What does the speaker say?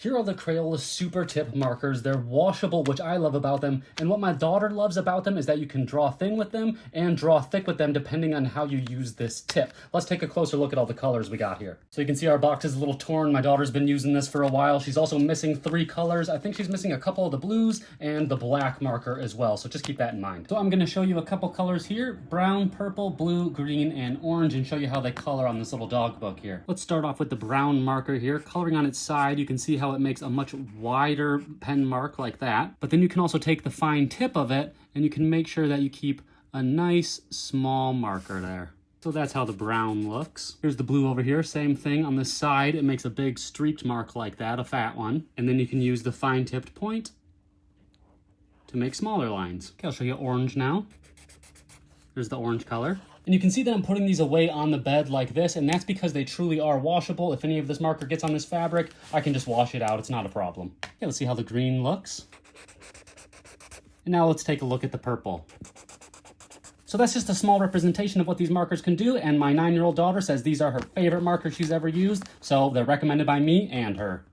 Here are the Crayola Super Tip markers. They're washable, which I love about them. And what my daughter loves about them is that you can draw thin with them and draw thick with them depending on how you use this tip. Let's take a closer look at all the colors we got here. So you can see our box is a little torn. My daughter's been using this for a while. She's also missing 3 colors. I think she's missing a couple of the blues and the black marker as well. So just keep that in mind. So I'm gonna show you a couple colors here: brown, purple, blue, green, and orange, and show you how they color on this little dog book here. Let's start off with the brown marker here. Coloring on its side, you can see how it makes a much wider pen mark like that. But then you can also take the fine tip of it and you can make sure that you keep a nice small marker there. So that's how the brown looks. Here's the blue over here, same thing. On this side, it makes a big streaked mark like that, a fat one. And then you can use the fine tipped point to make smaller lines. Okay, I'll show you orange now. There's the orange color. And you can see that I'm putting these away on the bed like this, and that's because they truly are washable. If any of this marker gets on this fabric, I can just wash it out. It's not a problem. Okay, let's see how the green looks. And now let's take a look at the purple. So that's just a small representation of what these markers can do, and my 9-year-old daughter says these are her favorite markers she's ever used, so they're recommended by me and her.